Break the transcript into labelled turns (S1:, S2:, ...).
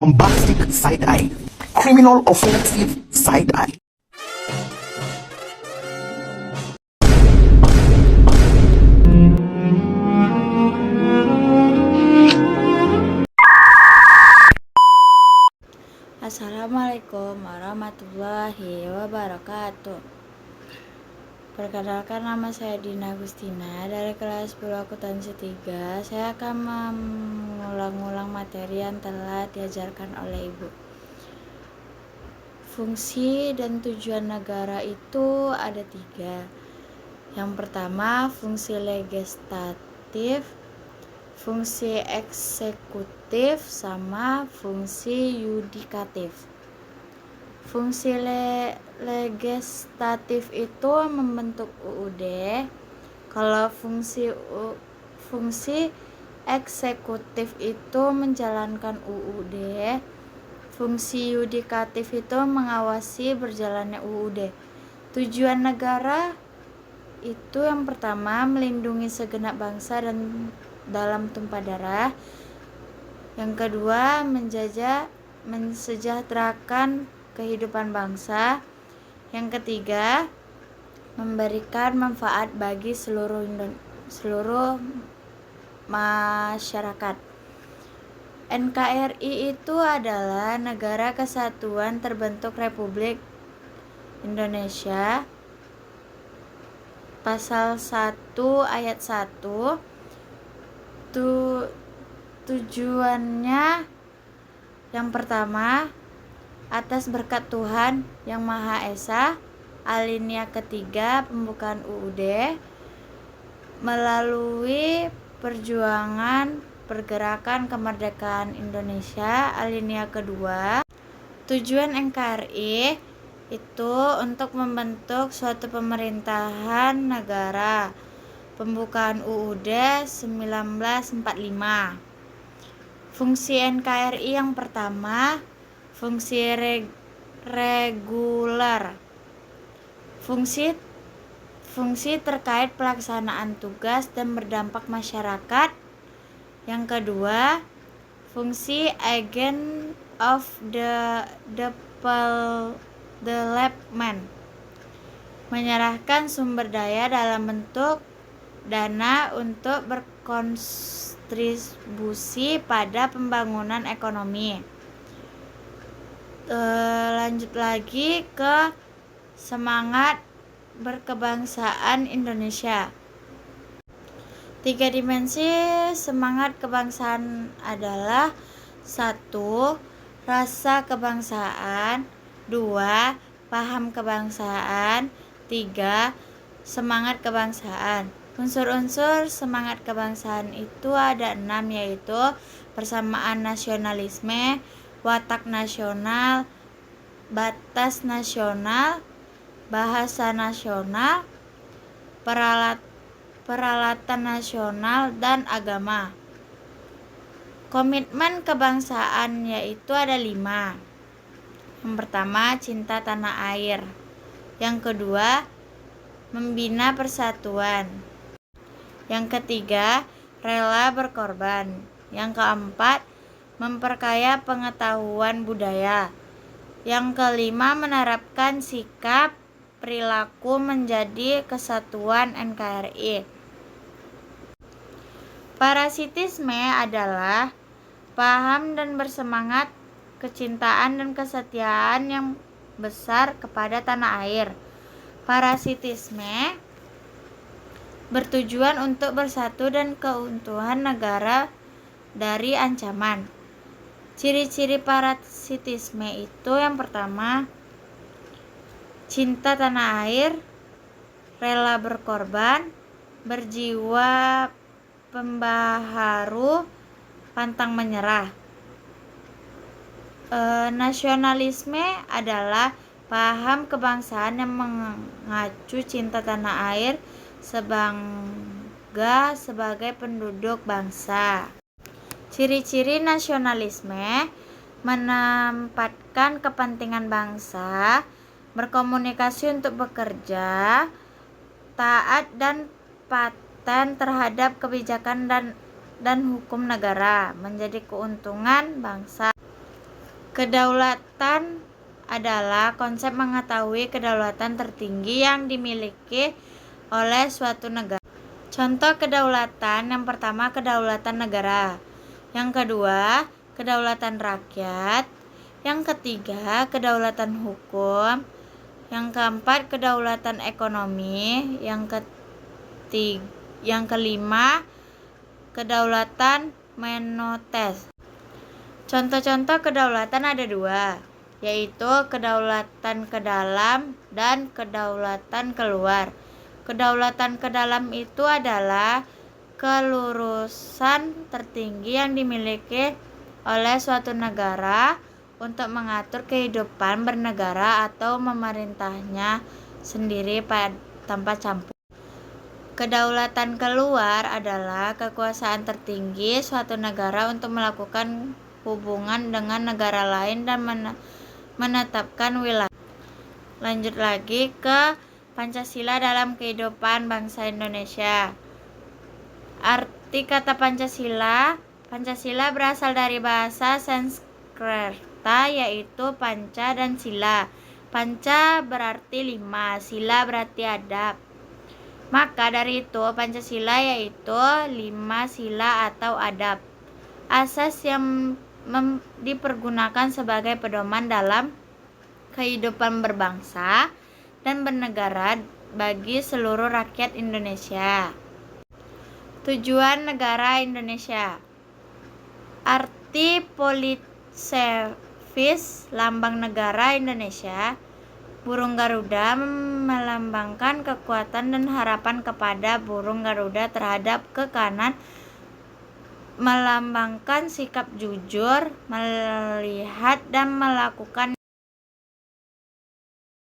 S1: bombastic side eye, criminal offensive side eye.
S2: Assalamualaikum warahmatullahi wabarakatuh. Perkenalkan, nama saya Dina Agustina dari kelas 10 akuntansi 3. Saya akan mengulang-ulang materi yang telah diajarkan oleh Ibu. Fungsi dan tujuan negara itu ada 3. Yang pertama, fungsi legislatif, fungsi eksekutif, sama fungsi yudikatif. Fungsi legislatif itu membentuk UUD. Kalau fungsi eksekutif itu menjalankan UUD. Fungsi yudikatif itu mengawasi berjalannya UUD. Tujuan negara itu yang pertama, melindungi segenap bangsa dan dalam tumpah darah. Yang kedua, mensejahterakan kehidupan bangsa. Yang ketiga, memberikan manfaat bagi seluruh masyarakat. NKRI itu adalah Negara Kesatuan Terbentuk Republik Indonesia. Pasal 1 ayat 1, tujuannya yang pertama, atas berkat Tuhan Yang Maha Esa. Alinea ketiga, pembukaan UUD melalui perjuangan pergerakan kemerdekaan Indonesia. Alinea kedua, tujuan NKRI itu untuk membentuk suatu pemerintahan negara. Pembukaan UUD 1945. Fungsi NKRI yang pertama, fungsi reguler. Fungsi terkait pelaksanaan tugas dan berdampak masyarakat. Yang kedua, fungsi agent of the development, menyerahkan sumber daya dalam bentuk dana untuk berkontribusi pada pembangunan ekonomi. Lanjut lagi ke semangat berkebangsaan Indonesia. 3 dimensi semangat kebangsaan adalah 1. Rasa kebangsaan, 2. Paham kebangsaan, 3. Semangat kebangsaan. Unsur-unsur semangat kebangsaan itu ada 6, yaitu persamaan nasionalisme, watak nasional, batas nasional, bahasa nasional, peralatan nasional, dan agama. Komitmen kebangsaan yaitu ada 5. Yang pertama, cinta tanah air. Yang kedua, membina persatuan. Yang ketiga, rela berkorban. Yang keempat, memperkaya pengetahuan budaya. Yang kelima, menerapkan sikap perilaku menjadi kesatuan NKRI. Parasitisme adalah paham dan bersemangat kecintaan dan kesetiaan yang besar kepada tanah air. Parasitisme bertujuan untuk bersatu dan keutuhan negara dari ancaman. Ciri-ciri parasitisme itu yang pertama, cinta tanah air, rela berkorban, berjiwa pembaharu, pantang menyerah. Nasionalisme adalah paham kebangsaan yang mengacu cinta tanah air sebagai penduduk bangsa. Ciri-ciri nasionalisme menempatkan kepentingan bangsa, berkomunikasi untuk bekerja, taat dan paten terhadap kebijakan dan hukum negara, menjadi keuntungan bangsa. Kedaulatan adalah konsep mengetahui kedaulatan tertinggi yang dimiliki oleh suatu negara. Contoh kedaulatan yang pertama, kedaulatan negara. Yang kedua, kedaulatan rakyat. Yang ketiga, kedaulatan hukum. Yang keempat, kedaulatan ekonomi. Yang kelima, kedaulatan moneter. Contoh-contoh kedaulatan ada dua, yaitu kedaulatan ke dalam dan kedaulatan keluar. Kedaulatan ke dalam itu adalah kelurusan tertinggi yang dimiliki oleh suatu negara untuk mengatur kehidupan bernegara atau memerintahnya sendiri tanpa campur. Kedaulatan keluar adalah kekuasaan tertinggi suatu negara untuk melakukan hubungan dengan negara lain dan menetapkan wilayah. Lanjut lagi ke Pancasila dalam kehidupan bangsa Indonesia. Arti kata Pancasila. Pancasila berasal dari bahasa Sanskerta yaitu panca dan sila. Panca berarti 5, sila berarti adab. Maka dari itu Pancasila yaitu 5 sila atau adab. Asas yang dipergunakan sebagai pedoman dalam kehidupan berbangsa dan bernegara bagi seluruh rakyat Indonesia. Tujuan negara Indonesia. Arti poliservis lambang negara Indonesia. Burung Garuda melambangkan kekuatan dan harapan kepada burung Garuda terhadap kekanan, melambangkan sikap jujur, melihat dan melakukan